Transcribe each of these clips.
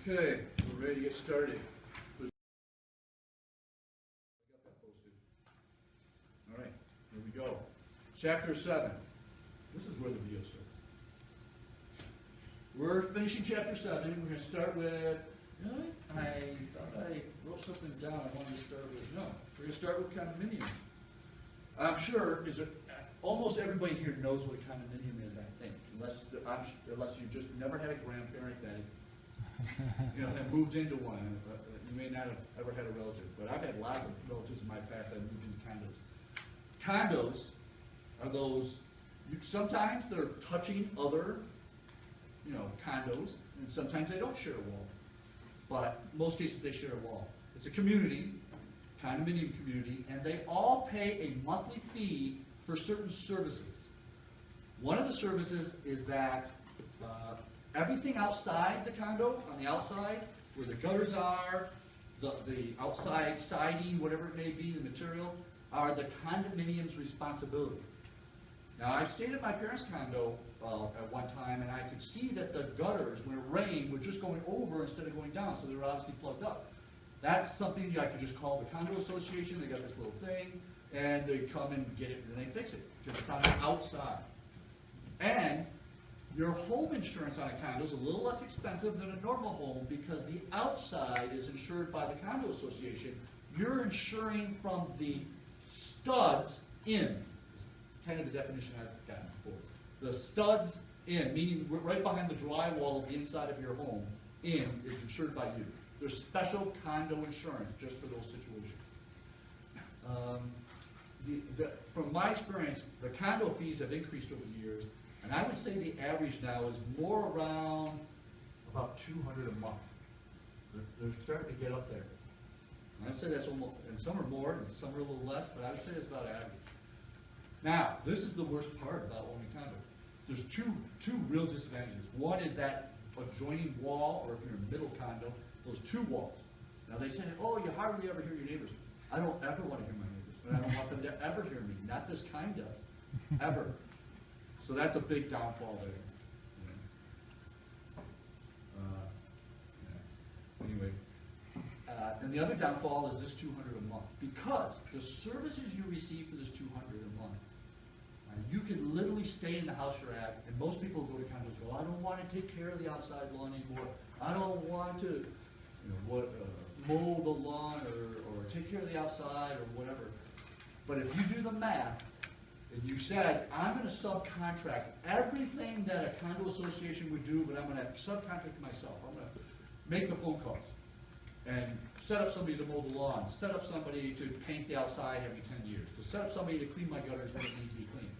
Okay, we're ready to get started. I got that posted. All right, here we go. Chapter 7. This is where the video starts. We're finishing chapter 7. We're going to start with, you know, I thought I wrote something down I wanted to start with. No, we're going to start with condominium. I'm sure almost everybody here knows what a condominium is, I think, unless you just never had a grandparent that that moved into one. You may not have ever had a relative, but I've had lots of relatives in my past that moved into condos. Condos are those, sometimes they're touching other, condos, and sometimes they don't share a wall. But in most cases they share a wall. It's a community, condominium community, and they all pay a monthly fee for certain services. One of the services is that everything outside the condo, on the outside, where the gutters are, the outside siding, whatever it may be, the material, are the condominium's responsibility. Now, I stayed at my parents' condo at one time, and I could see that the gutters, when it rained, were just going over instead of going down, so they were obviously plugged up. That's something I could just call the condo association. They got this little thing, and they come and get it, and they fix it, because it's on the outside. And your home insurance on a condo is a little less expensive than a normal home because the outside is insured by the condo association. You're insuring from the studs in. Kind of the definition I've gotten before. The studs in, meaning right behind the drywall of the inside of your home, in is insured by you. There's special condo insurance just for those situations. From my experience, the condo fees have increased over the years, and I would say the average now is more around about $200 a month. They're starting to get up there. And I'd say that's almost, and some are more, and some are a little less, but I would say it's about average. Now, this is the worst part about owning a condo. There's two real disadvantages. One is that adjoining wall, or if you're in a middle condo, those two walls. Now they say, oh, you hardly ever hear your neighbors. I don't ever want to hear my neighbors, but I don't want them to ever hear me. Not this kind of, ever. So that's a big downfall there. Anyway, and the other downfall is this $200 a month, because the services you receive for this $200 a month, you can literally stay in the house you're at, and most people go to condos and go, I don't want to take care of the outside lawn anymore. I don't want to mow the lawn or take care of the outside or whatever. But if you do the math, and you said, I'm going to subcontract everything that a condo association would do, but I'm going to subcontract it myself. I'm going to make the phone calls and set up somebody to mow the lawn, set up somebody to paint the outside every 10 years, to set up somebody to clean my gutters when it needs to be cleaned.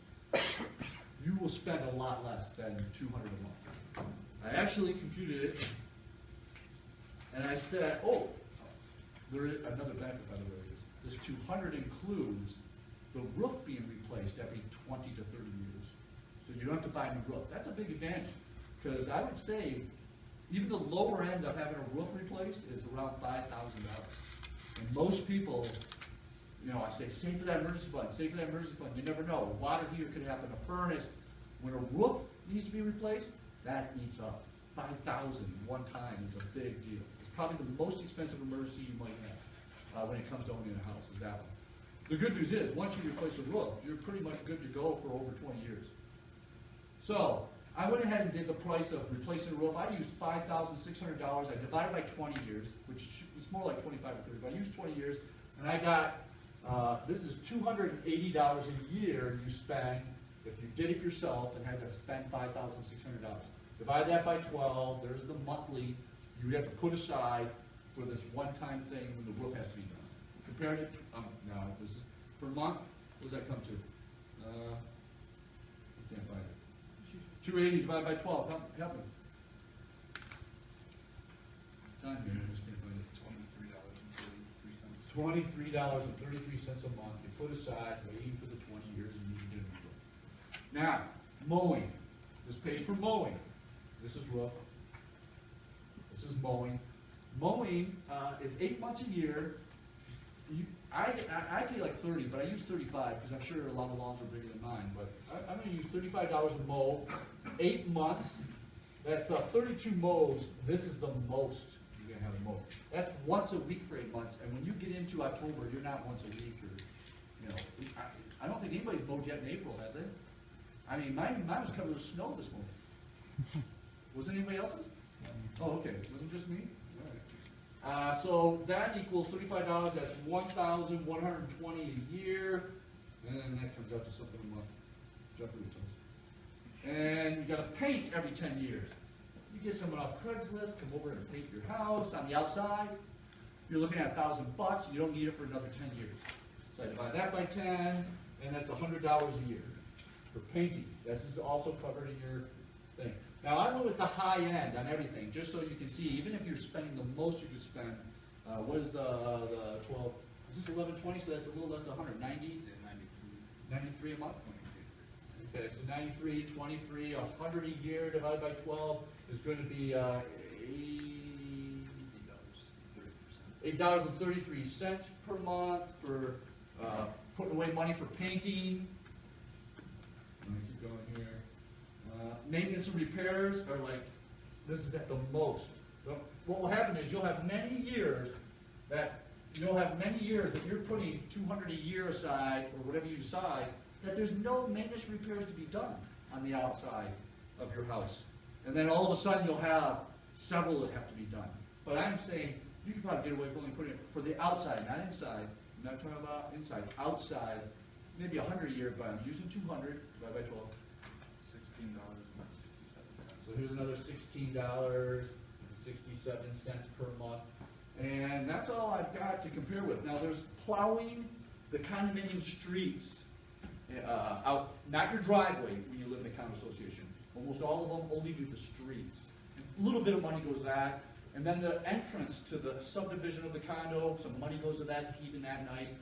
You will spend a lot less than $200 a month. I actually computed it, and I said, oh, there is another benefit, by the way. This $200 includes the roof being replaced every 20 to 30 years. So you don't have to buy a new roof. That's a big advantage, because I would say even the lower end of having a roof replaced is around $5,000. And most people, I say, save for that emergency fund, save for that emergency fund. You never know. A water heater could happen, a furnace. When a roof needs to be replaced, that eats up. $5,000 one time is a big deal. It's probably the most expensive emergency you might have when it comes to owning a house, is that one. The good news is, once you replace a roof, you're pretty much good to go for over 20 years. So, I went ahead and did the price of replacing a roof. I used $5,600. I divided by 20 years, which is more like 25 or 30, but I used 20 years, and I got, this is $280 a year you spend if you did it yourself and had to spend $5,600. Divide that by 12, there's the monthly you have to put aside for this one-time thing when the roof has to be done. Compared to, now this is per month, what does that come to? I can't find it. 280 divided by 12, help me. It's on here, I just can't find it. $23.33 a month you put aside, waiting for the 20 years you need to do it. Now, mowing. This pays for mowing. This is roof. This is mowing. Mowing is 8 months a year. I pay like 30, but I use 35 because I'm sure a lot of lawns are bigger than mine. But I'm going to use $35 to mow, 8 months. That's 32 mows. This is the most gonna have it mowed. That's once a week for 8 months, and when you get into October, you're not once a week, or, you know, I don't think anybody's mowed yet in April, have they? I mean, mine was covered with snow this morning. Was it anybody else's? Oh, okay, was it just me? All right. So that equals $35, that's $1,120 a year, and that comes out to something a month. Jeffrey toes. And you gotta paint every 10 years. You get someone off Craigslist, come over and paint your house on the outside. You're looking at $1,000, you don't need it for another 10 years. So I divide that by 10, and that's $100 a year for painting. This is also covered in your thing. Now I went with the high end on everything, just so you can see, even if you're spending the most you could spend, what is the 12, is this 1120, so that's a little less than 100, 90? 93 a month? Okay, so 93, 23, 100 a year divided by 12 is going to be $8.33 per month for putting away money for painting. Let me keep going here. Maintenance and repairs are like, this is at the most. So what will happen is you'll have many years that you're putting $200 a year aside, or whatever you decide, that there's no maintenance repairs to be done on the outside of your house. And then all of a sudden you'll have several that have to be done. But I'm saying you can probably get away with only putting it for the outside, not inside. I'm not talking about inside, outside, maybe 100 a year, but I'm using 200 divided by 12. $16.67. So here's another $16.67 per month. And that's all I've got to compare with. Now there's plowing the condominium streets out, not your driveway when you live in a condo association. Almost all of them only do the streets. A little bit of money goes to that. And then the entrance to the subdivision of the condo, some money goes to that to keeping that nice.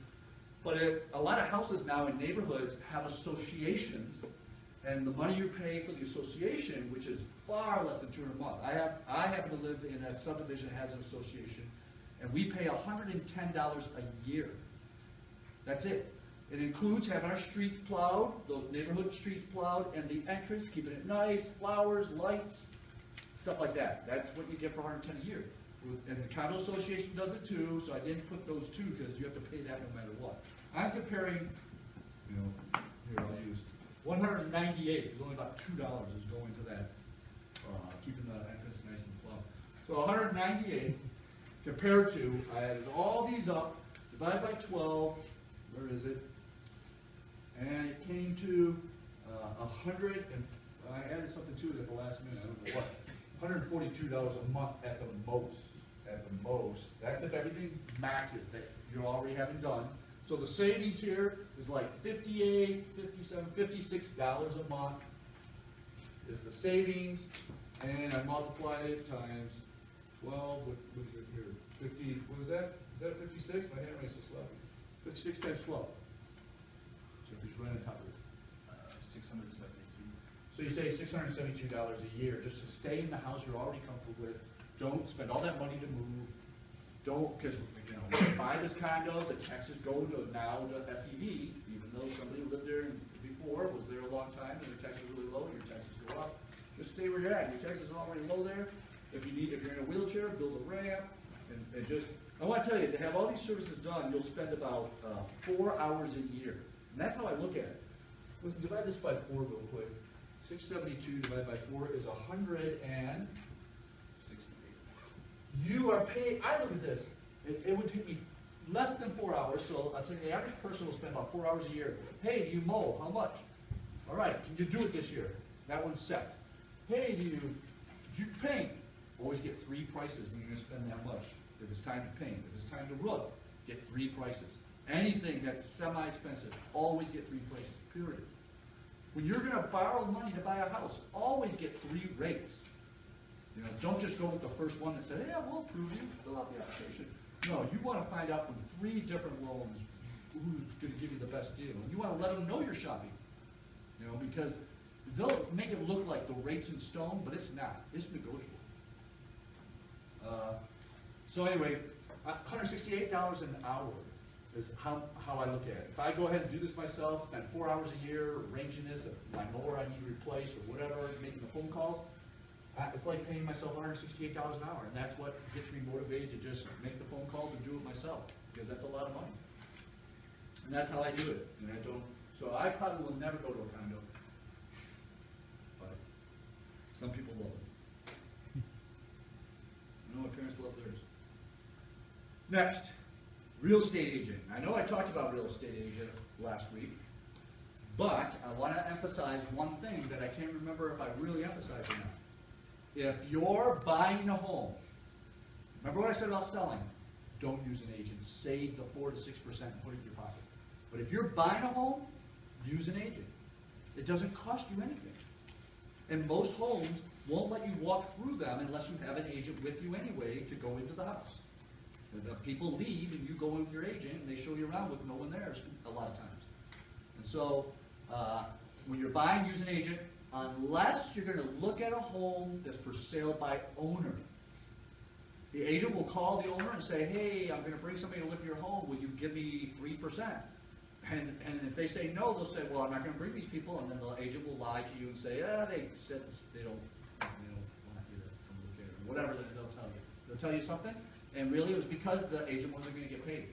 But a lot of houses now in neighborhoods have associations, and the money you pay for the association, which is far less than $200 a month. I happen to live in a subdivision that has an association, and we pay $110 a year. That's it. It includes having our streets plowed, the neighborhood streets plowed, and the entrance, keeping it nice, flowers, lights, stuff like that. That's what you get for $110 a year. And the condo association does it too, so I didn't put those two because you have to pay that no matter what. I'm comparing, you know, here I'll use 198, because only about $2 is going to that, keeping the entrance nice and plowed. So 198 compared to, I added all these up, divided by 12, where is it? And it came to 100, and I added something to it at the last minute, I don't know what. $142 a month at the most. At the most. That's if everything maxes that you're already having done. So the savings here is like $58, $57, $56 a month is the savings, and I multiplied it times 12. What is it here? 50. What was that? Is that 56? My handwriting's so sloppy. 56 times 12. So if it's right on top of this. 672. So you save $672 a year just to stay in the house you're already comfortable with. Don't spend all that money to move. Don't, because you know, when you buy this condo, the taxes go to now to SEV, even though somebody lived there before, was there a long time, and their taxes are really low, your taxes go up. Just stay where you're at. Your taxes are already low there. If you're in a wheelchair, build a ramp, and just. I want to tell you, to have all these services done, you'll spend about 4 hours a year, and that's how I look at it. Let's divide this by 4 real quick. 672 divided by 4 is 168. You are paid, I look at this, it would take me less than 4 hours, so I'll tell you the average person will spend about 4 hours a year. Hey, do you mow? How much? All right, can you do it this year? That one's set. Hey, do you paint? Always get 3 prices when you're going to spend that much. If it's time to paint, if it's time to roof, get 3 prices. Anything that's semi-expensive, always get 3 prices, period. When you're going to borrow money to buy a house, always get 3 rates. You know, don't just go with the first one that said, yeah, we'll approve you, fill out the application. No, you want to find out from 3 different loans who's going to give you the best deal. And you want to let them know you're shopping. You know, because they'll make it look like the rate's in stone, but it's not. It's negotiable. So anyway, $168 an hour is how I look at it. If I go ahead and do this myself, spend 4 hours a year arranging this, if my mower I need to replace or whatever, making the phone calls, It's like paying myself $168 an hour, and that's what gets me motivated to just make the phone calls and do it myself, because that's a lot of money. And that's how I do it, and I don't, so I probably will never go to a condo, but some people love it. I know my parents love theirs. Next, real estate agent. I know I talked about real estate agent last week, but I want to emphasize one thing that I can't remember if I really emphasized or not. If you're buying a home, remember what I said about selling? Don't use an agent. Save the 4 to 6% and put it in your pocket. But if you're buying a home, use an agent. It doesn't cost you anything. And most homes won't let you walk through them unless you have an agent with you anyway to go into the house. The people leave and you go with your agent and they show you around with no one there a lot of times. And so when you're buying, use an agent, unless you're going to look at a home that's for sale by owner. The agent will call the owner and say, hey, I'm going to bring somebody to look at your home. Will you give me 3%? And if they say no, they'll say, well, I'm not going to bring these people. And then the agent will lie to you and say, they said they don't want you to come look at it, or whatever they'll tell you. They'll tell you something, and really it was because the agent wasn't going to get paid.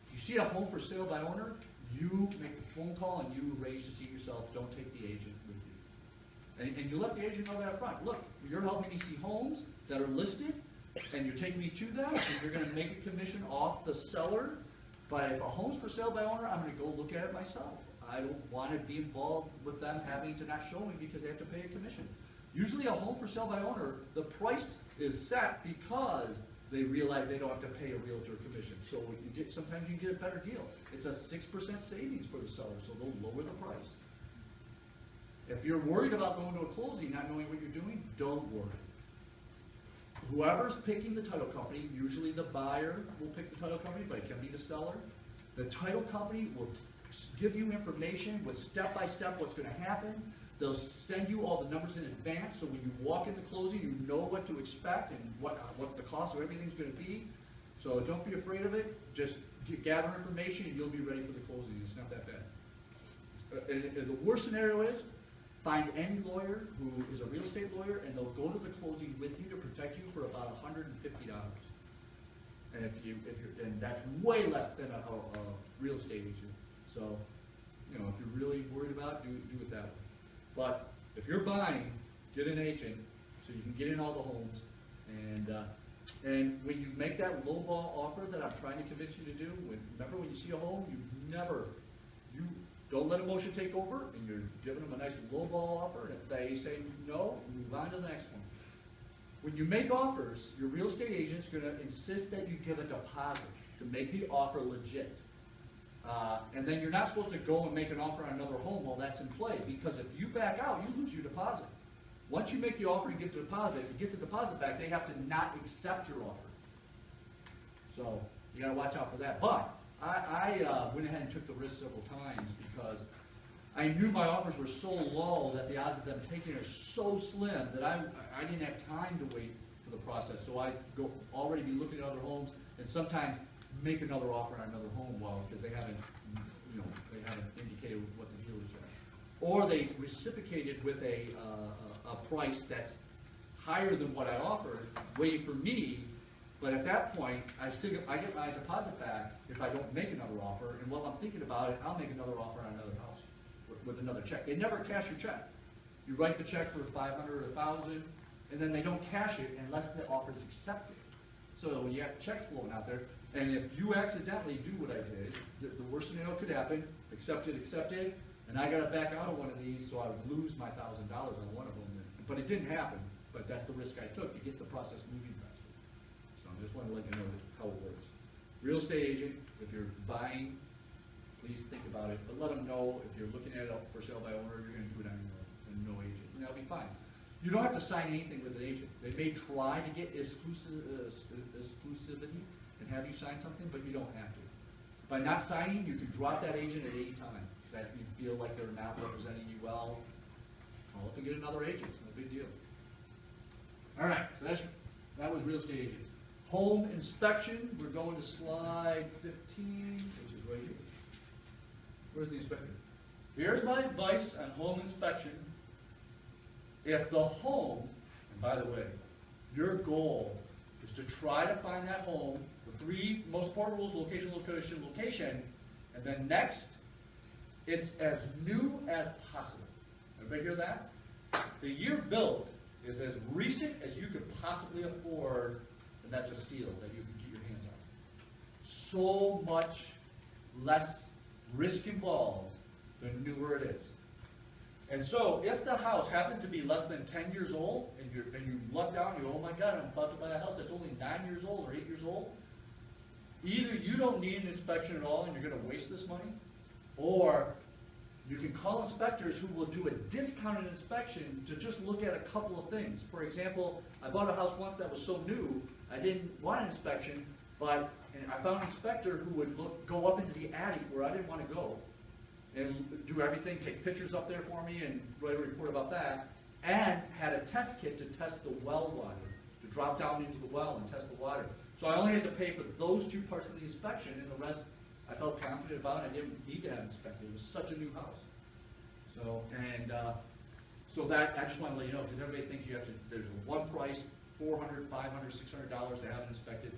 If you see a home for sale by owner, you make the phone call and you arrange to see it yourself. Don't take the agent with you. And you let the agent know that up front. Look, you're helping me see homes that are listed, and you're taking me to them, and you're going to make a commission off the seller. But if a home's for sale by owner, I'm going to go look at it myself. I don't want to be involved with them having to not show me because they have to pay a commission. Usually a home for sale by owner, the price is set because they realize they don't have to pay a realtor commission. So sometimes you get a better deal. It's a 6% savings for the seller, so they'll lower the price. If you're worried about going to a closing, not knowing what you're doing, don't worry. Whoever's picking the title company, usually the buyer will pick the title company, but it can be the seller. The title company will give you information with step-by-step what's going to happen. They'll send you all the numbers in advance, so when you walk in the closing, you know what to expect and what the cost of everything's going to be. So don't be afraid of it. Just gather information, and you'll be ready for the closing. It's not that bad. And the worst scenario is, find any lawyer who is a real estate lawyer, and they'll go to the closing with you to protect you for about $150. And and that's way less than a real estate agent. So, if you're really worried about it, do it that way. But if you're buying, get an agent so you can get in all the homes. And when you make that lowball offer that I'm trying to convince you to do, remember when you see a home, you don't let emotion take over, and you're giving them a nice lowball offer, and if they say no, move on to the next one. When you make offers, your real estate agent's going to insist that you give a deposit to make the offer legit. And then you're not supposed to go and make an offer on another home while that's in play, because if you back out, you lose your deposit. Once you make the offer and get the deposit back, they have to not accept your offer. So you got to watch out for that. But I went ahead and took the risk several times because I knew my offers were so low that the odds of them taking it are so slim that I didn't have time to wait for the process. So I already be looking at other homes and sometimes make another offer on another home because they haven't indicated what the deal is yet. Or they reciprocated with a price that's higher than what I offered, waiting for me. But at that point, I get my deposit back if I don't make another offer. And while I'm thinking about it, I'll make another offer on another house with another check. They never cash your check. You write the check for $500 or $1,000, and then they don't cash it unless the offer is accepted. So when you have checks flowing out there, and if you accidentally do what I did, the worst scenario could happen: accepted, and I got to back out of one of these, so I would lose my $1,000 on one of them. But it didn't happen. But that's the risk I took to get the process moving faster. So I just wanted to let you know how it works. Real estate agent, if you're buying, please think about it. But let them know if you're looking at it for sale by owner, you're going to do it on your own and no agent. And that'll be fine. You don't have to sign anything with an agent. They may try to get exclusivity and have you sign something, but you don't have to. By not signing, you can drop that agent at any time. That you feel like they're not representing you well, call up and get another agent. It's no big deal. All right, so that was real estate agents. Home inspection, we're going to slide 15, which is right here. Where's the inspector? Here's my advice on home inspection. If the home, and by the way, your goal is to try to find that home, the 3 most important rules: location, location, location, and then next, it's as new as possible. Everybody hear that? The year built is as recent as you could possibly afford, and that's a steal that you can get your hands on. So much less risk involved the newer it is. And so if the house happens to be less than 10 years old, and you luck out and you go, oh my God, I'm about to buy a house that's only 9 years old or 8 years old, either you don't need an inspection at all and you're going to waste this money, or you can call inspectors who will do a discounted inspection to just look at a couple of things. For example, I bought a house once that was so new, I didn't want an inspection, but I found an inspector who would go up into the attic where I didn't want to go, and do everything, take pictures up there for me and write a report about that, and had a test kit to test the well water, to drop down into the well and test the water. So I only had to pay for those 2 parts of the inspection, and the rest I felt confident about. I didn't need to have inspected. It was such a new house. So, so that, I just want to let you know, because everybody thinks you have to, there's one price, $400, $500, $600 to have it inspected.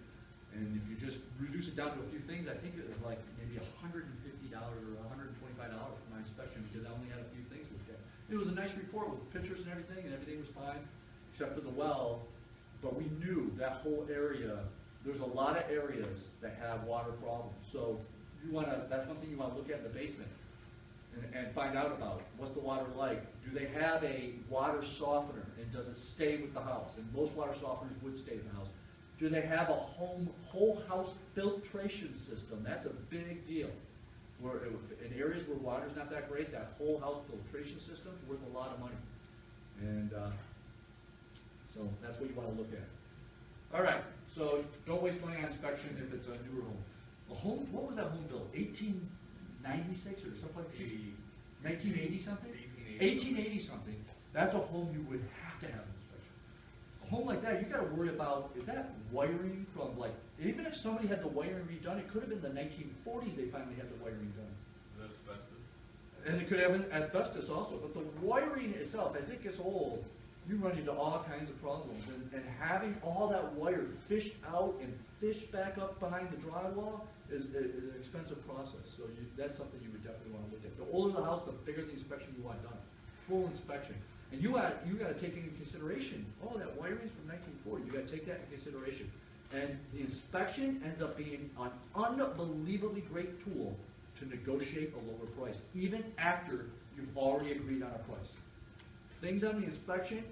And if you just reduce it down to a few things, I think it was like maybe $150 or $125 for my inspection, because I only had a few things to look at. It was a nice report with pictures and everything was fine, except for the well. But we knew that whole area, there's a lot of areas that have water problems. So you want to, that's one thing you want to look at in the basement and find out about. What's the water like? Do they have a water softener, and does it stay with the house? And most water softeners would stay in the house. Do they have a whole house filtration system? That's a big deal. Where in areas where water's not that great, that whole house filtration system is worth a lot of money. And so that's what you want to look at. All right, so don't waste money on inspection if it's a newer home. A home, what was that home built? 1896 or something like 1980 something? 1880 something. That's a home you would have to have inspection. A home like that, you got to worry about, is that wiring from like, even if somebody had the wiring redone, it could have been the 1940s they finally had the wiring done. Is that asbestos? And it could have been asbestos also, but the wiring itself, as it gets old, you run into all kinds of problems. And having all that wire fished out and fished back up behind the drywall is an expensive process. So that's something you would definitely want to look at. The older the house, the bigger the inspection you want done. Full inspection. And you got to take into consideration, oh, that wiring's from 1940. You got to take that into consideration. And the inspection ends up being an unbelievably great tool to negotiate a lower price, even after you've already agreed on a price. Things on the inspection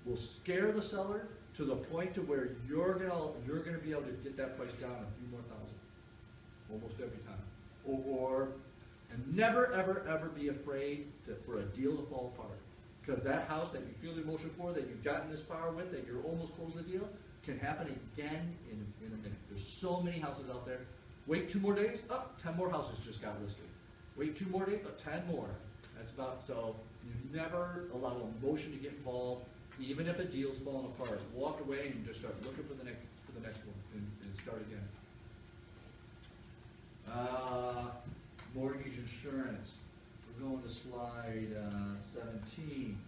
will scare the seller to the point to where you're gonna be able to get that price down a few more thousand, almost every time. And never ever ever be afraid for a deal to fall apart, because that house that you feel the emotion for, that you've gotten this far with, that you're almost closing the deal, can happen again in a minute. There's so many houses out there. Wait 2 more days, 10 more houses just got listed. Wait 2 more days, 10 more. That's about, so you never allow emotion to get involved, even if a deal's falling apart. Walk away and just start looking for the next one and start again. Mortgage insurance. We're going to slide 17.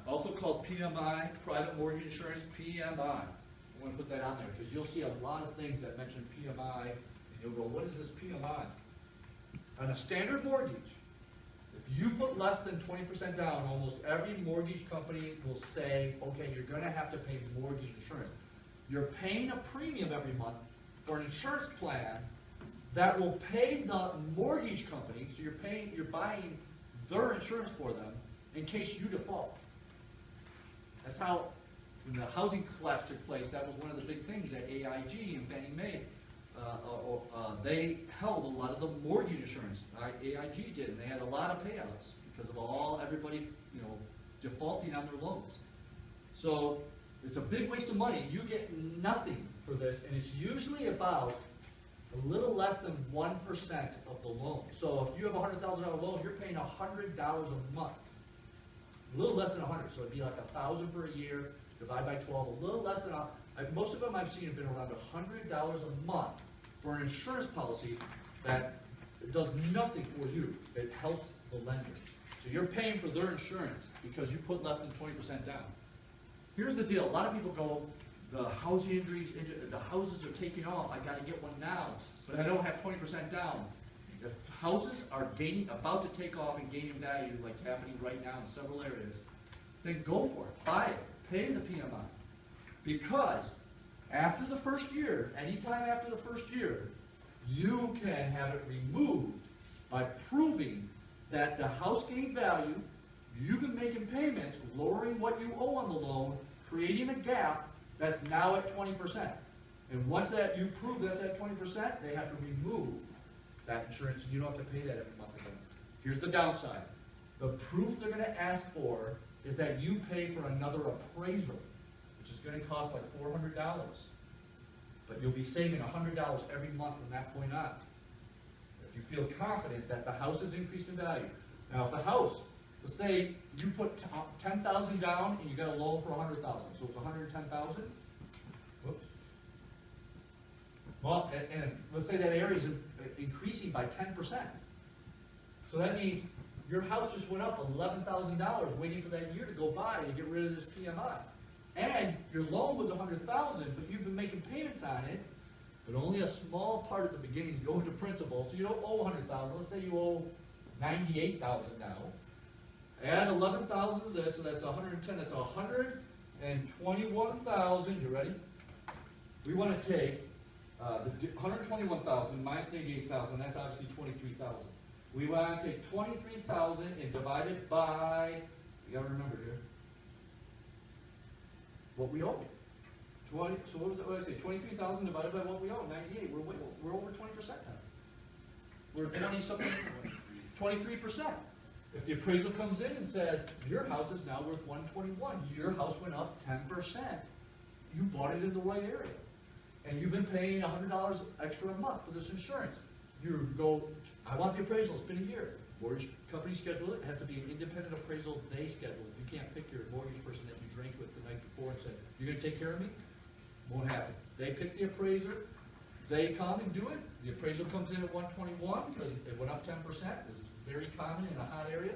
Also called PMI, private mortgage insurance, PMI. I want to put that on there because you'll see a lot of things that mention PMI, and you'll go, what is this PMI? On a standard mortgage, if you put less than 20% down, almost every mortgage company will say, okay, you're going to have to pay mortgage insurance. You're paying a premium every month for an insurance plan that will pay the mortgage company, so you're buying their insurance for them in case you default. That's how, when the housing collapse took place, that was one of the big things that AIG and Fannie Mae, they held a lot of the mortgage insurance. AIG did, and they had a lot of payouts because of everybody, defaulting on their loans. So it's a big waste of money. You get nothing for this, and it's usually about a little less than 1% of the loan. So if you have a $100,000 loan, you're paying $100 a month. A little less than 100, so it'd be like $1,000 for a year, divide by 12, a little less than most of them I've seen have been around $100 a month for an insurance policy that does nothing for you. It helps the lender. So you're paying for their insurance because you put less than 20% down. Here's the deal, a lot of people go, the housing injuries, the houses are taking off, I gotta get one now, but I don't have 20% down. If houses are about to take off and gaining value, like it's happening right now in several areas, then go for it, buy it, pay the PMI. Because after the first year, anytime after the first year, you can have it removed by proving that the house gained value, you've been making payments, lowering what you owe on the loan, creating a gap that's now at 20%. And once that you prove that's at 20%, they have to remove that insurance, and you don't have to pay that every month again. Here's the downside. The proof they're going to ask for is that you pay for another appraisal, which is going to cost like $400. But you'll be saving $100 every month from that point on. If you feel confident that the house has increased in value. Now, if the house, let's say you put $10,000 down and you got a loan for $100,000, so it's $110,000. Whoops. Well, and let's say that area is increasing by 10%. So that means your house just went up $11,000 waiting for that year to go by to get rid of this PMI. And your loan was $100,000, but you've been making payments on it, but only a small part at the beginning is going to principal, so you don't owe $100,000. Let's say you owe $98,000 now. Add $11,000 to this, so that's $110,000. That's $121,000. You ready? We want to take the $121,000 minus $98,000. That's obviously $23,000. We want to take $23,000 and divide it by. You got to remember here. What we owe. So what was it? What did I say? 23,000 divided by what we owe. 98. We're over 20% now. We're 20 something. 23%. If the appraisal comes in and says your house is now worth 121, your house went up 10%. You bought it in the right area, and you've been paying $100 extra a month for this insurance. You go, I want the appraisal. It's been a year. Mortgage company schedule it. It has to be an independent appraisal they schedule. You can't pick your mortgage person that you drank with the night before and say, you're going to take care of me? Won't happen. They pick the appraiser. They come and do it. The appraisal comes in at 121 because it went up 10%. This is very common in a hot area.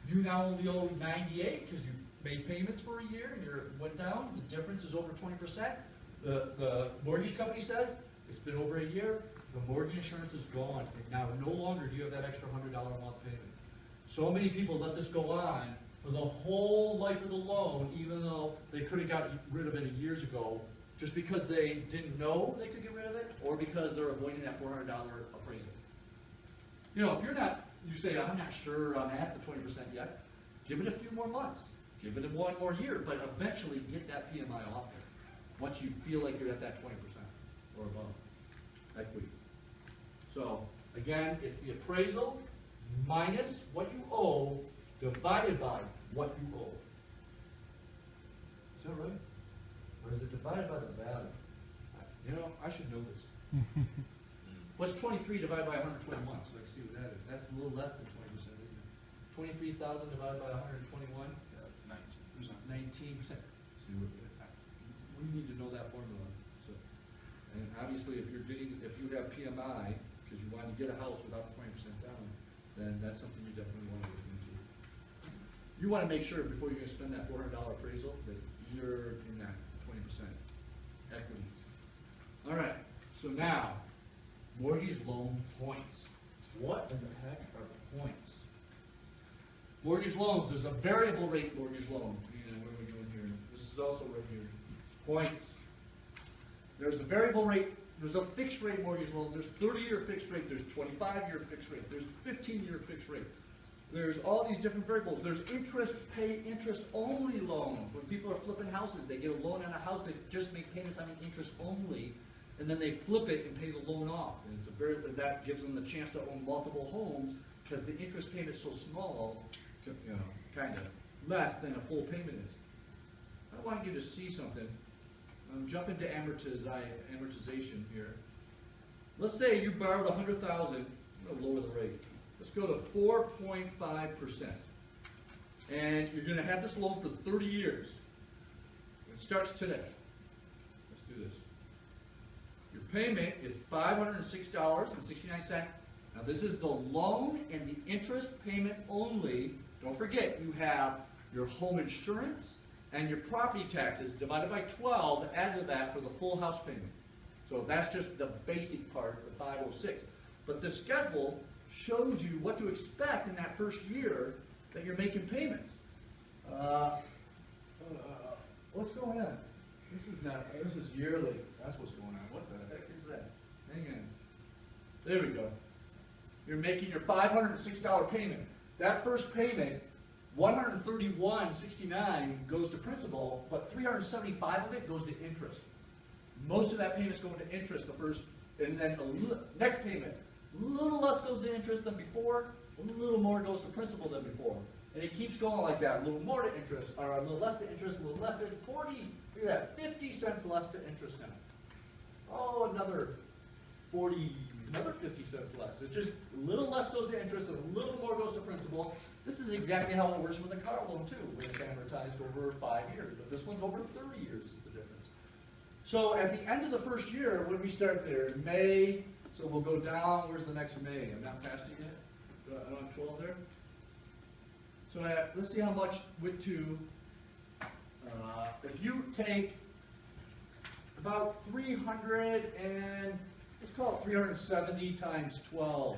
You now only owe 98 because you made payments for a year and you went down. The difference is over 20%. The mortgage company says it's been over a year. The mortgage insurance is gone. And now no longer do you have that extra $100 a month payment. So many people let this go on for the whole life of the loan, even though they could have gotten rid of it years ago, just because they didn't know they could get rid of it, or because they're avoiding that $400 appraisal. You know, if you're not, you say, I'm not sure I'm at the 20% yet, give it a few more months. Give it one more year, but eventually get that PMI off there once you feel like you're at that 20% or above equity. So, again, it's the appraisal minus what you owe divided by what you owe. Is that right? Or is it divided by the value? You know, I should know this. What's 23 divided by 121? So I can see what that is. That's a little less than 20%, isn't it? 23,000 divided by 121? Yeah, it's 19%. 19%. See, we need to know that formula. So, and obviously, if you have PMI, because you want to get a house without 20% down, then that's something you definitely want to look into. You want to make sure before you're going to spend that $400 appraisal that you're in that 20% equity. All right, so now, mortgage loan points. What in the heck are the points? Mortgage loans, there's a variable rate mortgage loan. What are we doing here? This is also right here. Points. There's a variable rate, there's a fixed rate mortgage loan, there's 30-year fixed rate, there's 25-year fixed rate, there's 15-year fixed rate. There's all these different variables. There's interest-only loans. When people are flipping houses, they get a loan on a house, they just make payments on the interest only, and then they flip it and pay the loan off. And it's that gives them the chance to own multiple homes because the interest payment is so small, you know, kind of less than a full payment is. I want you to see something. Jump into amortization here. Let's say you borrowed $100,000. I'm going to lower the rate. Let's go to 4.5%. And you're going to have this loan for 30 years. It starts today. Let's do this. Your payment is $506.69. Now this is the loan and the interest payment only Don't forget, you have your home insurance and your property taxes divided by 12, add to that for the full house payment. So that's just the basic part, the 506. But the schedule shows you what to expect in that first year that you're making payments. What's going on? This is yearly. That's what's going on. What the heck is that? Hang on. There we go. You're making your $506 payment. That first payment, $131.69 goes to principal, but $375 of it goes to interest. Most of that payment's going to interest the first, and then the next payment, a little less goes to interest than before, a little more goes to principal than before. And it keeps going like that, a little more to interest, or a little less to interest, a little less to 40, look at that, 50 cents less to interest now. Oh, another 40, another 50 cents less. It's just a little less goes to interest and a little more goes to principal. This is exactly how it works with a car loan too, where it's amortized over 5 years, but this one's over 30 years is the difference. So at the end of the first year, when we start there, in May, so we'll go down, where's the next May? I'm not past it yet? I'm on 12 there? So let's see how much went to, if you take about 300 and, let's call it 370 times 12.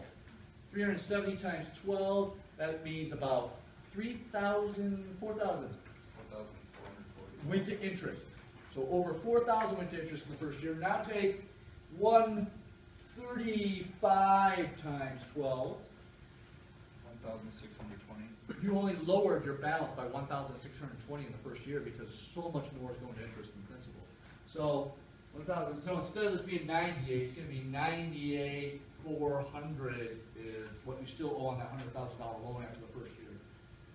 370 times 12, that means about 4,000 went to interest. So over 4,000 went to interest in the first year. Now take 135 times 12. 1,620. You only lowered your balance by 1,620 in the first year because so much more is going to interest and principal. So 1,000. So instead of this being 98, it's going to be 98,400 is what you still owe on that $100,000 loan after the first year.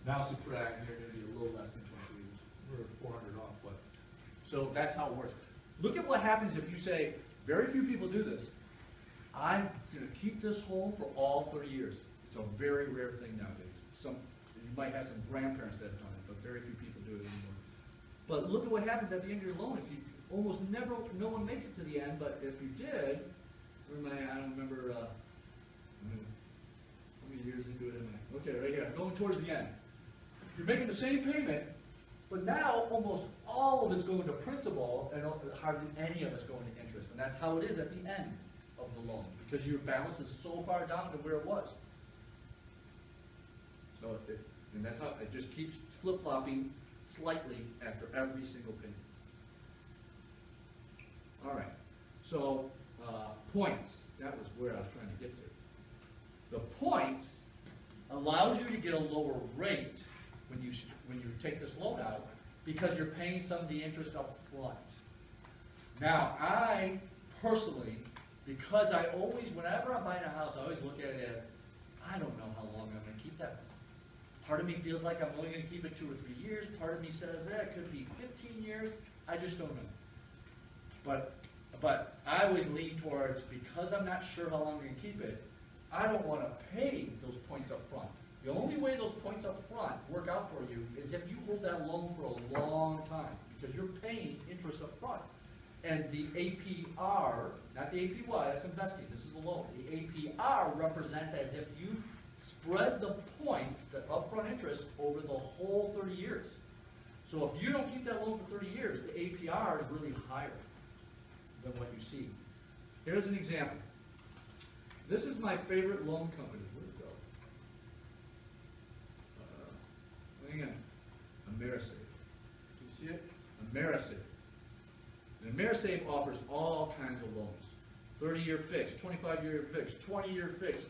Now subtract, and you're going to be a little less than 22 years. We're 400 off, but so that's how it works. Look at what happens if you say, very few people do this. I'm going to keep this home for all 30 years. It's a very rare thing nowadays. You might have some grandparents that have done it, but very few people do it anymore. But look at what happens at the end of your loan. If you almost never, no one makes it to the end, but if you did, I don't remember, how many years into it am I? Okay, right here, going towards the end. You're making the same payment, but now almost all of it's going to principal and hardly any of it's going to interest. And that's how it is at the end of the loan, because your balance is so far down to where it was. So, and that's how it just keeps flip-flopping slightly after every single payment. All right, so points, that was where I was trying to get to. The points allows you to get a lower rate when you take this loan out because you're paying some of the interest up front. Now, I personally, because I always, whenever I'm buying a house, I always look at it as, I don't know how long I'm going to keep that. Part of me feels like I'm only going to keep it 2 or 3 years. Part of me says, it could be 15 years. I just don't know. But I always lean towards, because I'm not sure how long I'm going to keep it, I don't want to pay those points up front. The only way those points up front work out for you is if you hold that loan for a long time, because you're paying interest up front. And the APR, not the APY, that's investing, this is the loan. The APR represents as if you spread the points, the upfront interest, over the whole 30 years. So if you don't keep that loan for 30 years, the APR is really higher than what you see. Here's an example. This is my favorite loan company. Where'd it go? Hang on. Amerisave. Do you see it? Amerisave. And Amerisave offers all kinds of loans. 30-year fixed, 25-year fixed, 20-year fixed,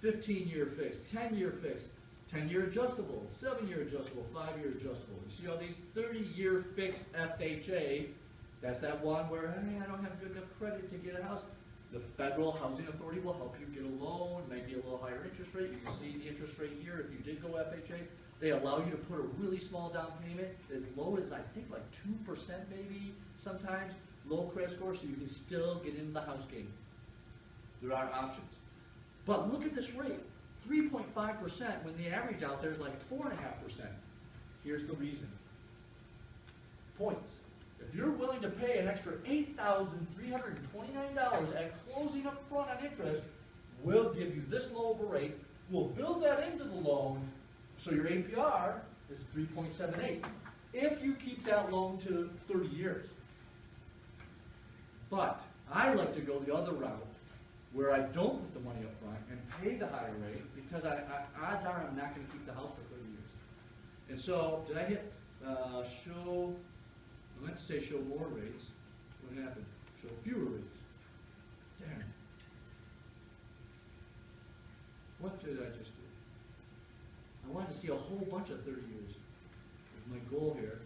15-year fixed, 10-year fixed, 10-year adjustable, 7-year adjustable, 5-year adjustable. You see all these 30-year fixed FHA. That's that one where, hey, I don't have good enough credit to get a house. The Federal Housing Authority will help you get a loan, maybe a little higher interest rate. You can see the interest rate here if you did go FHA. They allow you to put a really small down payment, as low as I think like 2% maybe sometimes, low credit score, so you can still get into the house game. There are options. But look at this rate, 3.5% when the average out there is like 4.5%. Here's the reason. Points. If you're willing to pay an extra $8,329 at closing up front on interest, we'll give you this low of a rate. We'll build that into the loan So your APR is 3.78 if you keep that loan to 30 years. But I like to go the other route, where I don't put the money up front and pay the higher rate, because odds are I'm not going to keep the house for 30 years. And so, did I hit show? I meant to say show more rates. What happened? Show fewer rates. Damn. What did I just do? I wanted to see a whole bunch of 30 years. That's my goal here.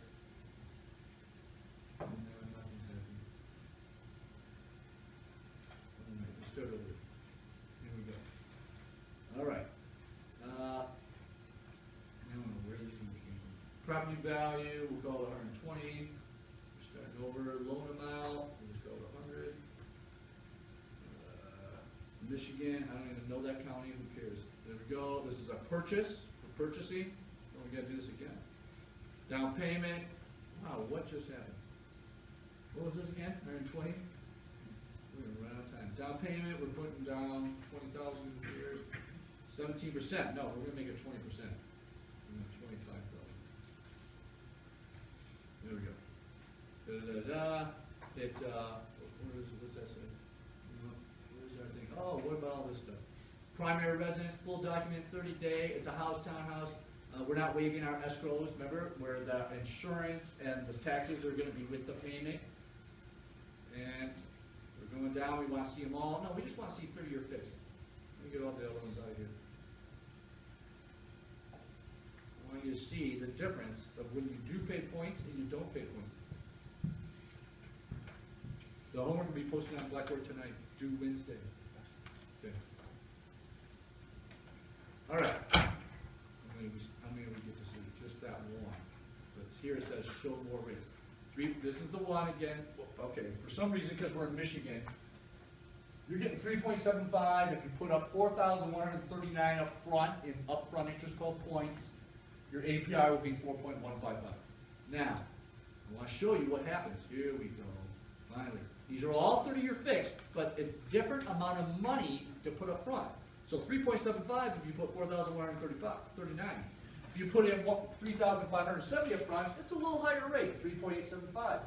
And now nothing's happening. All right, let's start over. Here we go. All right. I don't know where these numbers came from. Property value, we'll call it 120. We're starting over. Loan amount, we'll just go to 100. Michigan, I don't even know that county, who cares? There we go. This is a purchase, for purchasing. Oh, we gotta do this again. Down payment. Wow, what just happened? What was this again? 120? We're gonna run out of time. Down payment, we're putting down 20,000 here. 17%. No, we're gonna make it 20%. 25,000. There we go. What's that say? Where's our thing? Oh, what about all this stuff? Primary residence, full document, 30-day. It's a house, townhouse. We're not waiving our escrows. Remember, where the insurance and the taxes are going to be with the payment. And we're going down. We want to see them all. No, we just want to see 30-year fixed. Let me get all the other ones out of here. I want you to see the difference of when you do pay points and you don't pay points. The homework will be posted on Blackboard tonight, due Wednesday. Okay. All right. How many we get to see? Just that one. But here it says show more rates. This is the one again. Okay, for some reason, because we're in Michigan, you're getting 3.75 if you put up $4,139 up front in upfront interest called points. Your APR will be 4.155. Now, I want to show you what happens. Here we go. Finally. These are all 30-year fixed, but a different amount of money to put up front. So 3.75 if you put 4,139. If you put in 3,570 up front, it's a little higher rate, 3.875.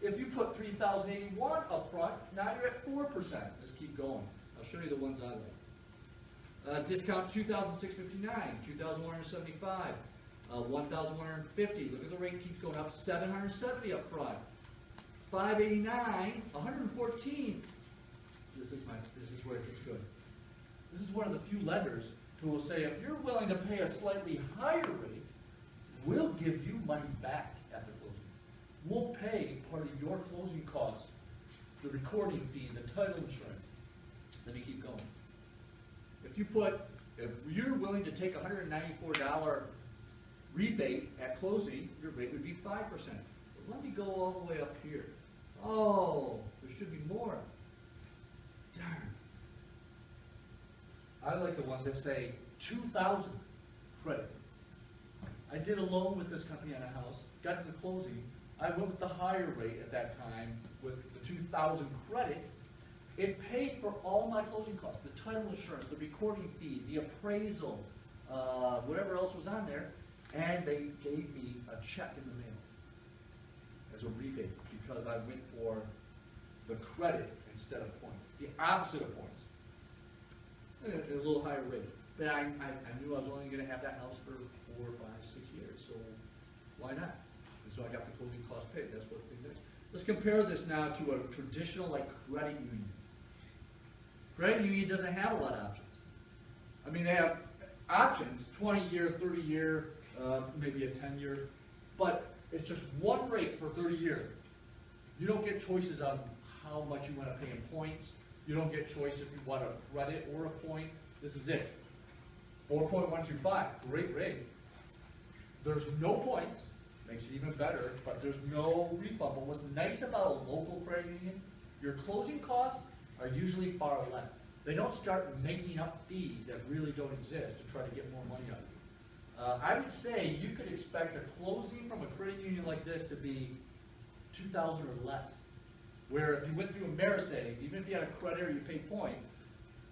If you put 3,081 up front, now you're at 4%. Let's keep going. I'll show you the ones I like. Discount 2,659, 2,175, 1,150. Look at the rate keeps going up. 770 up front. 589, 114. This is where it gets good. This is one of the few lenders who will say, if you're willing to pay a slightly higher rate, we'll give you money back at the closing. We'll pay part of your closing costs, the recording fee, the title insurance. Let me keep going. If you're willing to take a $194 rebate at closing, your rate would be 5%. But let me go all the way up here. Oh, there should be more. Darn. I like the ones that say 2,000 credit. I did a loan with this company on a house, got to the closing. I went with the higher rate at that time with the 2,000 credit. It paid for all my closing costs, the title insurance, the recording fee, the appraisal, whatever else was on there, and they gave me a check in the mail as a rebate because I went for the credit instead of points, the opposite of points, and a little higher rate. But I knew I was only going to have that house for 4, 5, 6 years, so why not? And so I got the closing cost paid. That's what they did. Let's compare this now to a traditional like credit union. Credit union doesn't have a lot of options. I mean, they have options, 20-year, 30-year, maybe a 10-year, but it's just one rate for 30 years. You don't get choices on how much you want to pay in points. You don't get choice if you want a credit or a point. This is it. 4.125, great rate. There's no points, makes it even better, but there's no refund. But what's nice about a local credit union, your closing costs are usually far less. They don't start making up fees that really don't exist to try to get more money out of you. I would say you could expect a closing from a credit union like this to be $2,000 or less. Where if you went through Amerisave, even if you had a credit or you paid points,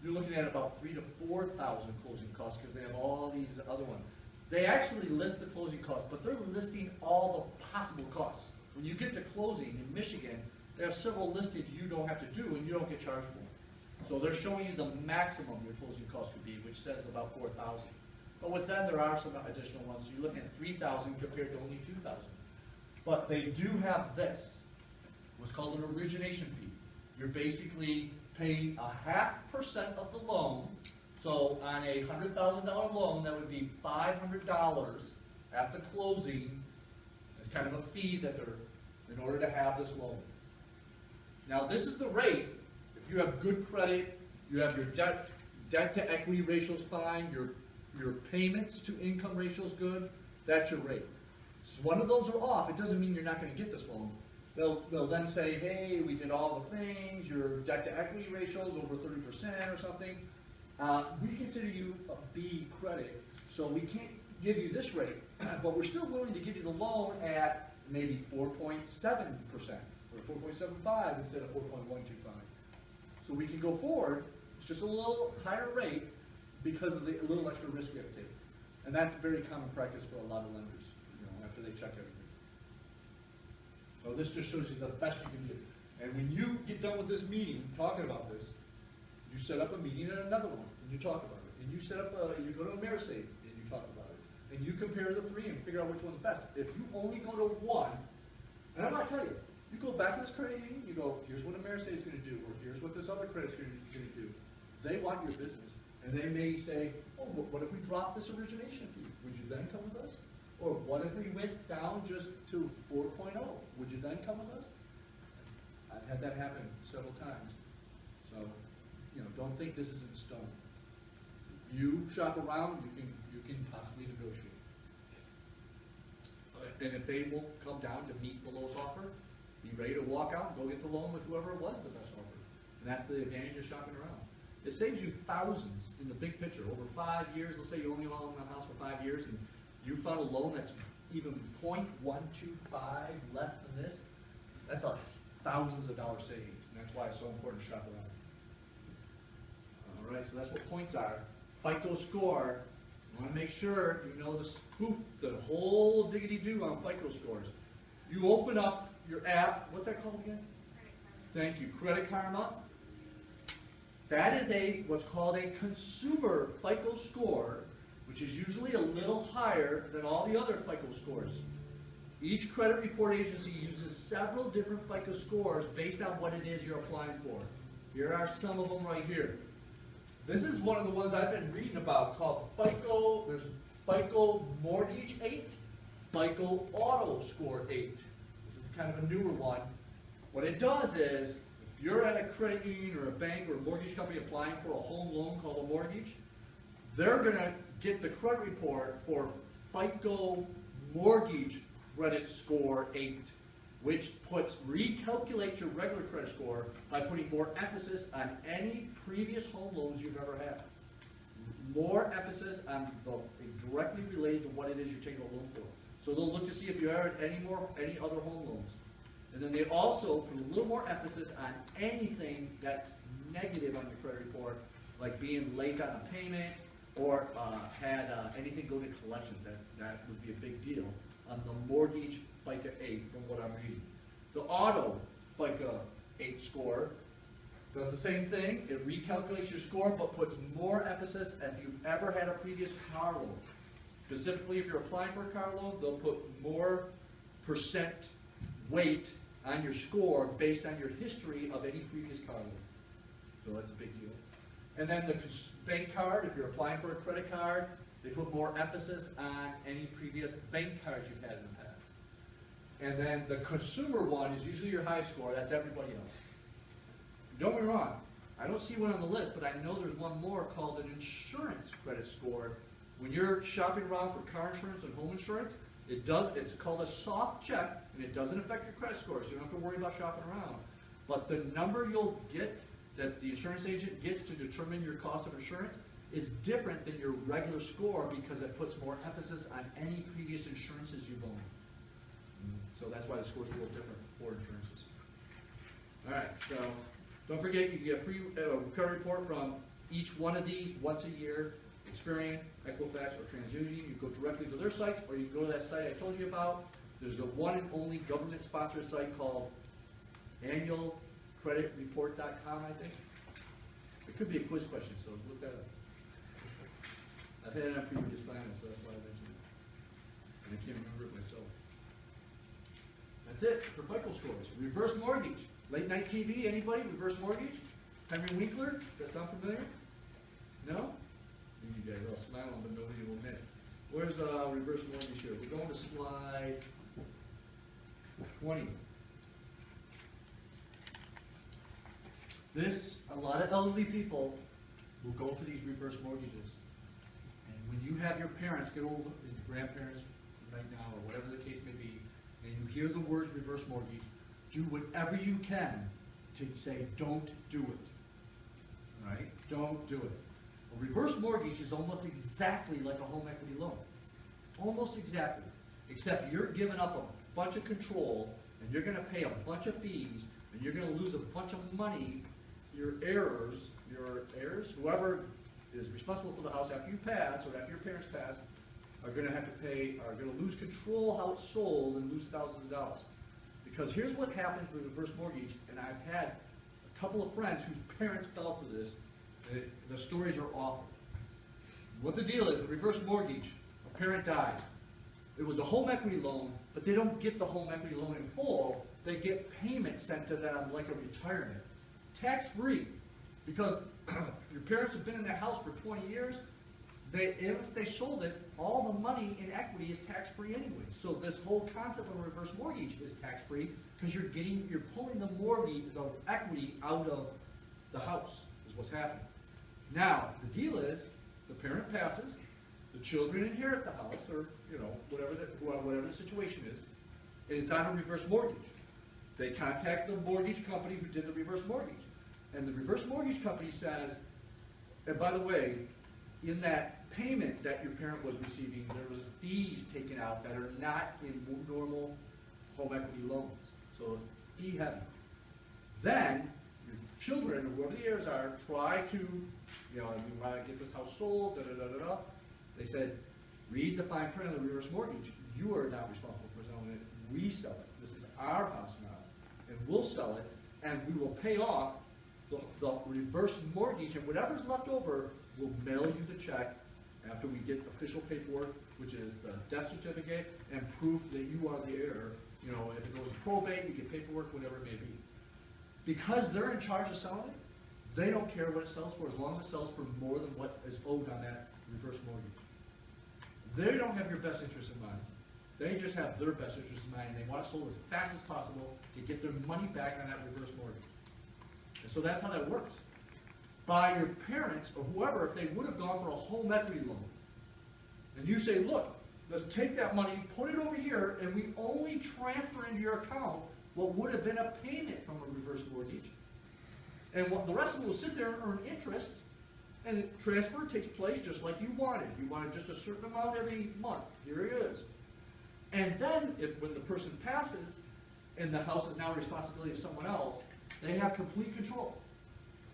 you're looking at about $3,000 to $4,000 closing costs because they have all these other ones. they actually list the closing costs, but they're listing all the possible costs. When you get to closing in Michigan, they have several listed you don't have to do and you don't get charged for. So they're showing you the maximum your closing cost could be, which says about 4,000. But with them, there are some additional ones. So you're looking at 3,000 compared to only 2,000. But they do have this, what's called an origination fee. You're basically paying 0.5% of the loan. So on a $100,000 loan, that would be $500 at the closing. It's kind of a fee that they're, in order to have this loan. Now this is the rate. If you have good credit, you have your debt to equity ratio's fine, your payments to income ratio's good, that's your rate. So one of those are off, it doesn't mean you're not going to get this loan. They'll then say, hey, we did all the things, your debt to equity ratio's over 30% or something. We consider you a B credit, so we can't give you this rate, but we're still willing to give you the loan at maybe 4.7% or 4.75 instead of 4.125. So we can go forward. It's just a little higher rate because of the little extra risk we have to take, and that's very common practice for a lot of lenders. After they check everything. So this just shows you the best you can do. And when you get done with this meeting talking about this, you set up a meeting and another one, and you talk about it. And you set up you go to a Amerisave, and you talk about it. And you compare the three and figure out which one's best. If you only go to one, and I'm not telling you, you go back to this credit union, you go, here's what Amerisave is going to do, or here's what this other credit union is going to do. They want your business. And they may say, oh, what if we drop this origination fee? Would you then come with us? Or what if we went down just to 4.0? Would you then come with us? I've had that happen several times. So, don't think this is in stone. You shop around, you can possibly negotiate. And if they will come down to meet the lowest offer, be ready to walk out and go get the loan with whoever was the best offer. And that's the advantage of shopping around. It saves you thousands in the big picture. Over 5 years, let's say you only own the house for 5 years, and you found a loan that's even 0.125 less than this, that's thousands of dollars savings. And that's why it's so important to shop around. All right, so that's what points are. FICO score. You want to make sure you know the whole diggity-do on FICO scores. You open up your app. What's that called again? Thank you. Credit Karma. That is what's called a consumer FICO score, which is usually a little higher than all the other FICO scores. Each credit report agency uses several different FICO scores based on what it is you're applying for. Here are some of them right here. This is one of the ones I've been reading about called FICO. There's FICO Mortgage 8, FICO Auto Score 8. This is kind of a newer one. What it does is, if you're at a credit union or a bank or a mortgage company applying for a home loan called a mortgage, they're going to get the credit report for FICO Mortgage Credit Score 8, which recalculates your regular credit score by putting more emphasis on any previous home loans you've ever had. More emphasis on directly related to what it is you're taking a loan for. So they'll look to see if you ever had any other home loans. And then they also put a little more emphasis on anything that's negative on your credit report, like being late on a payment, or had anything go to collections. That would be a big deal on the mortgage FICO 8 from what I'm reading. The auto FICO 8 score does the same thing. It recalculates your score but puts more emphasis if you've ever had a previous car loan. Specifically, if you're applying for a car loan, they'll put more percent weight on your score based on your history of any previous car loan. So that's a big deal. And then the bank card, if you're applying for a credit card, they put more emphasis on any previous bank cards you've had in the past. And then the consumer one is usually your high score. That's everybody else. Don't get me wrong. I don't see one on the list, but I know there's one more called an insurance credit score. When you're shopping around for car insurance and home insurance, it's called a soft check, and it doesn't affect your credit score, so you don't have to worry about shopping around. But the number you'll get that the insurance agent gets to determine your cost of insurance is different than your regular score because it puts more emphasis on any previous insurances you've owned. So that's why the score is a little different for insurances. All right, so don't forget you get a free credit report from each one of these once a year. Experian, Equifax, or TransUnion. You go directly to their site, or you go to that site I told you about. There's the one and only government-sponsored site called annualcreditreport.com, I think. It could be a quiz question, so look that up. I've had it on previous finals, so that's why I mentioned it. And I can't remember it myself. That's it for FICO scores. Reverse mortgage. Late night TV, anybody? Reverse mortgage? Henry Winkler? Does that sound familiar? No? You guys all smiling, but nobody will admit. Where's reverse mortgage here? We're going to slide 20. A lot of elderly people will go for these reverse mortgages. And when you have your parents get older, your grandparents right now, or whatever the case may be, and you hear the words reverse mortgage, do whatever you can to say, don't do it. Right? Don't do it. A reverse mortgage is almost exactly like a home equity loan. Almost exactly. Except you're giving up a bunch of control, and you're going to pay a bunch of fees, and you're going to lose a bunch of money. Your heirs, whoever is responsible for the house after you pass, or after your parents pass, are going to have to pay, are going to lose control how it's sold and lose thousands of dollars. Because here's what happens with reverse mortgage, and I've had a couple of friends whose parents fell for this. The stories are awful. What the deal is, the reverse mortgage, a parent dies. It was a home equity loan, but they don't get the home equity loan in full. They get payments sent to them like a retirement. Tax-free, because your parents have been in that house for 20 years, if they sold it, all the money in equity is tax-free anyway. So this whole concept of a reverse mortgage is tax-free because you're pulling the mortgage, the equity out of the house, is what's happening. Now, the deal is, the parent passes, the children inherit the house, or whatever the situation is, and it's on a reverse mortgage. They contact the mortgage company who did the reverse mortgage. And the reverse mortgage company says, and by the way, in that payment that your parent was receiving, there was fees taken out that are not in normal home equity loans. So it's fee heavy. Then, your children, or whoever the heirs are, try to, we want to get this house sold, da-da-da-da-da. They said, read the fine print of the reverse mortgage. You are not responsible for selling it. We sell it. This is our house now. And we'll sell it, and we will pay off the reverse mortgage, and whatever's left over, we'll mail you the check after we get official paperwork, which is the death certificate and proof that you are the heir. If it goes to probate, you get paperwork, whatever it may be. Because they're in charge of selling it, they don't care what it sells for, as long as it sells for more than what is owed on that reverse mortgage. They don't have your best interest in mind. They just have their best interest in mind, and they want it sold as fast as possible to get their money back on that reverse mortgage. And so that's how that works. By your parents, or whoever, if they would have gone for a home equity loan, and you say, look, let's take that money, put it over here, and we only transfer into your account what would have been a payment from a reverse mortgage, and the rest of it will sit there and earn interest, and the transfer takes place just like you wanted. You wanted just a certain amount every month. Here it is. And then, when the person passes, and the house is now the responsibility of someone else, they have complete control.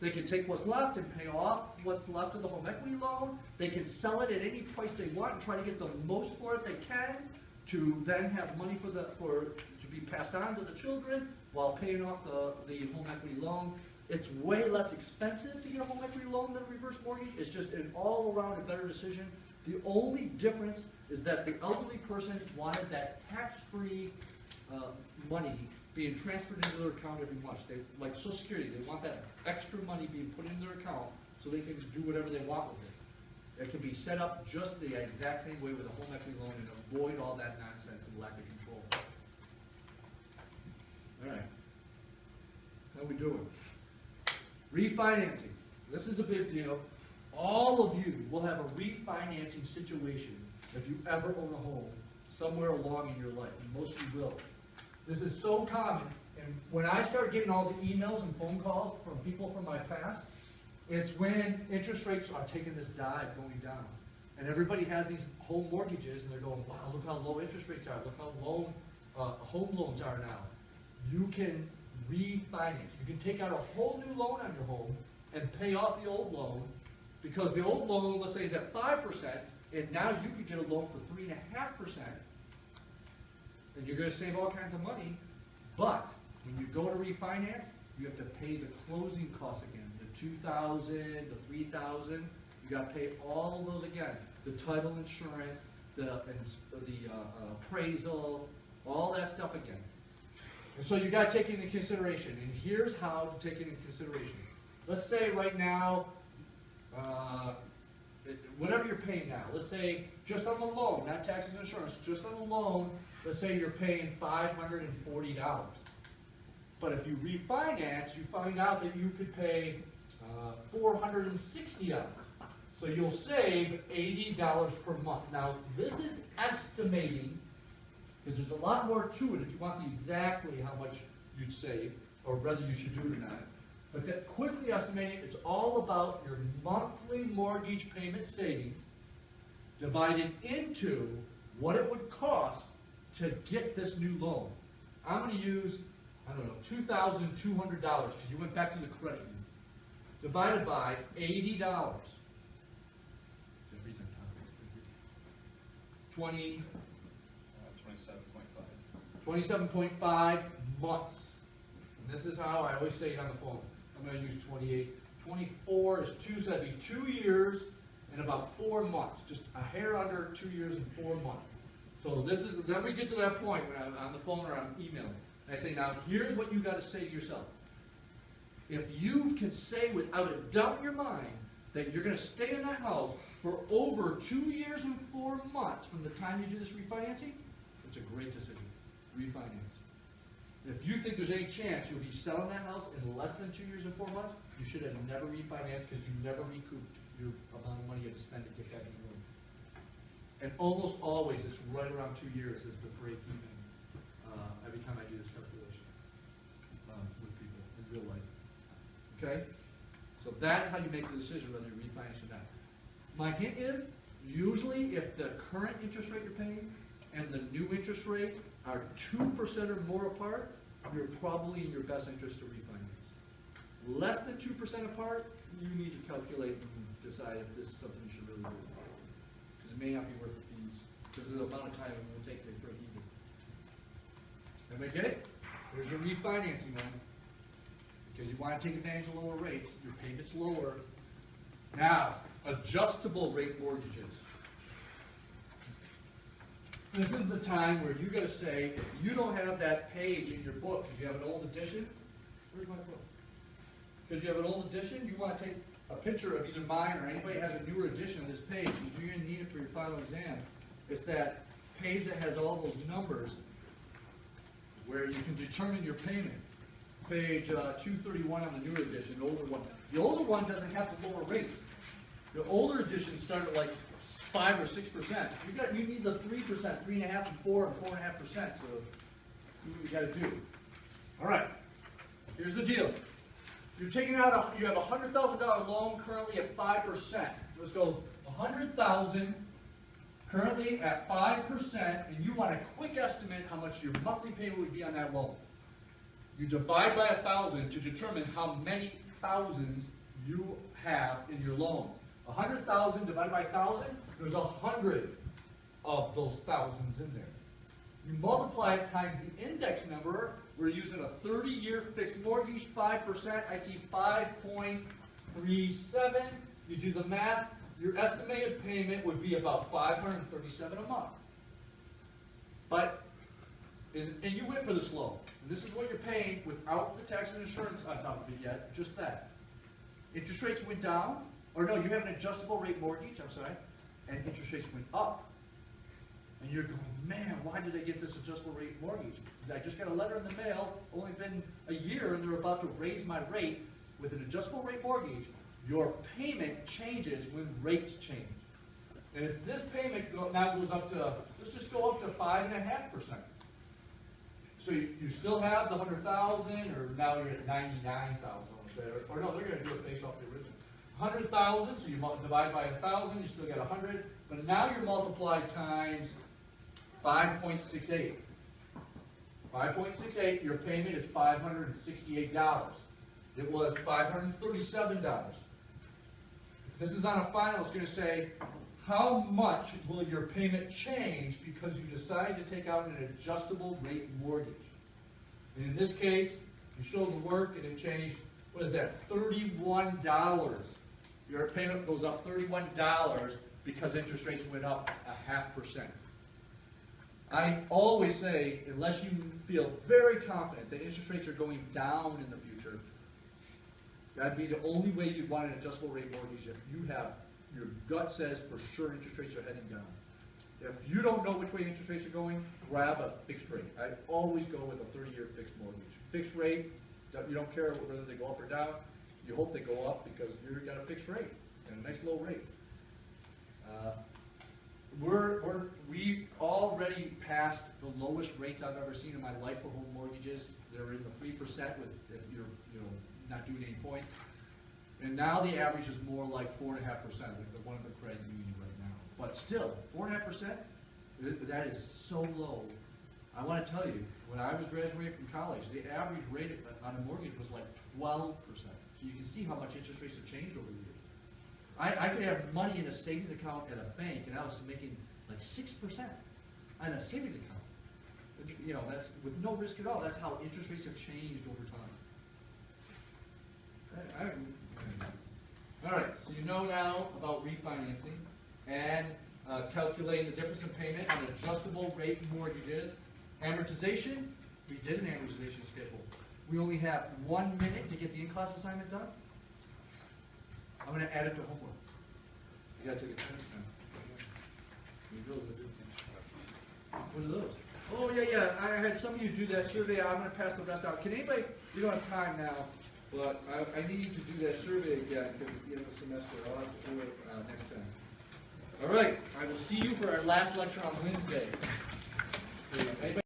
They can take what's left and pay off what's left of the home equity loan. They can sell it at any price they want and try to get the most for it they can, to then have money to be passed on to the children while paying off the home equity loan. It's way less expensive to get a home equity loan than a reverse mortgage. It's just an all-around a better decision. The only difference is that the elderly person wanted that tax-free money being transferred into their account every month. Like Social Security, they want that extra money being put in their account so they can do whatever they want with it. It can be set up just the exact same way with a home equity loan and avoid all that nonsense and lack of control. All right. How we doing? Refinancing. This is a big deal. All of you will have a refinancing situation if you ever own a home somewhere along in your life, and most of you will. This is so common, and when I start getting all the emails and phone calls from people from my past, it's when interest rates are taking this dive going down. And everybody has these home mortgages, and they're going, wow, look how low interest rates are, look how low home loans are now. You can refinance. You can take out a whole new loan on your home and pay off the old loan Because the old loan, let's say, is at 5%, and now you could get a loan for 3.5%, and you're going to save all kinds of money. But when you go to refinance, you have to pay the closing costs again. The $2,000, the $3,000, you got to pay all of those again. The title insurance, the appraisal, all that stuff again. And so you got to take it into consideration. And here's how to take it into consideration. Let's say right now, whatever you're paying now, let's say just on the loan, not taxes and insurance, just on the loan, let's say you're paying $540. But if you refinance, you find out that you could pay $460. So you'll save $80 per month. Now, this is estimating, because there's a lot more to it if you want exactly how much you'd save, or whether you should do it or not. But that quickly estimating, it's all about your monthly mortgage payment savings divided into what it would cost to get this new loan. I'm going to use, I don't know, $2,200 because you went back to the credit union. Divided by $80. 27.5 months. And this is how I always say it on the phone. I'm going to use 28. 24 is 2, so that'd be 2 years and about 4 months. Just a hair under 2 years and 4 months. So this is, then we get to that point when I'm on the phone or I'm emailing. And I say, now here's what you got to say to yourself. If you can say without a doubt in your mind that you're going to stay in that house for over 2 years and 4 months from the time you do this refinancing, it's a great decision. Refinance. If you think there's any chance you'll be selling that house in less than 2 years and 4 months, you should have never refinanced because you never recouped your amount of money you had to spend to get that new loan. And almost always, it's right around 2 years is the break even every time I do this calculation with people in real life. Okay? So that's how you make the decision whether you refinance or not. My hint is, usually if the current interest rate you're paying and the new interest rate are 2% or more apart, you're probably in your best interest to refinance. Less than 2% apart, you need to calculate and decide if this is something you should really do. Because it may not be worth the fees, because of the amount of time it will take to break even. Everybody get it? There's your refinancing one. Because you want to take advantage of lower rates, your payment's lower. Now, adjustable rate mortgages. This is the time where you got to say, if you don't have that page in your book because you have an old edition, where's my book? Because you have an old edition, you want to take a picture of either mine or anybody has a newer edition of this page because you're going to need it for your final exam. It's that page that has all those numbers where you can determine your payment. Page 231 on the newer edition, the older one. The older one doesn't have the lower rates. The older edition start at like 5 or 6%. You need the 3%, 3.5%, and 4 and 4.5%. So you got to do. All right. Here's the deal. You're taking out you have a $100,000 loan currently at 5%. Let's go 100,000 currently at 5%, and you want a quick estimate how much your monthly payment would be on that loan. You divide by 1,000 to determine how many thousands you have in your loan. 100,000 divided by 1,000, there's 100 of those thousands in there. You multiply it times the index number. We're using a 30-year fixed mortgage, 5%. I see 5.37. You do the math. Your estimated payment would be about $537 a month. But, and you went for this loan. And this is what you're paying without the tax and insurance on top of it yet, just that. Interest rates went down, or no, you have an adjustable rate mortgage, I'm sorry, and interest rates went up. And you're going, man, why did I get this adjustable rate mortgage? I just got a letter in the mail, only been a year, and they're about to raise my rate. With an adjustable rate mortgage, your payment changes when rates change. And if this payment now goes up to, let's just go up to 5.5%. So you still have the 100,000, or now you're at 99,000, or no, they're going to do it based off the original. 100,000, so you divide by 1,000, you still get 100, but now you're multiplied times 5.68. 5.68, your payment is $568. It was $537. This is on a final. It's going to say, how much will your payment change because you decide to take out an adjustable rate mortgage? And in this case, you show the work and it changed, what is that, $31. Your payment goes up $31 because interest rates went up 0.5%. I always say, unless you feel very confident that interest rates are going down in the future, that'd be the only way you'd want an adjustable rate mortgage if you have, your gut says for sure interest rates are heading down. If you don't know which way interest rates are going, grab a fixed rate. I always go with a 30-year fixed mortgage. Fixed rate, you don't care whether they go up or down. You hope they go up because you've got a fixed rate and a nice low rate. We already passed the lowest rates I've ever seen in my life for home mortgages. They're in the 3% with if you're not doing any points. And now the average is more like 4.5%, like the one of the credit union right now. But still, 4.5%, that is so low. I want to tell you, when I was graduating from college, the average rate on a mortgage was like 12%. So you can see how much interest rates have changed over the years. I could have money in a savings account at a bank, and I was making like 6% on a savings account. You know, that's with no risk at all. That's how interest rates have changed over time. All right, so you know now about refinancing and calculating the difference in payment on adjustable rate mortgages. Amortization, we did an amortization schedule. We only have 1 minute to get the in-class assignment done. I'm going to add it to homework. You got to take a test now. What are those? Oh, yeah. I had some of you do that survey. I'm going to pass the rest out. Can anybody, we don't have time now, but I need you to do that survey again because it's the end of the semester. I'll have to do it next time. All right. I will see you for our last lecture on Wednesday. Anybody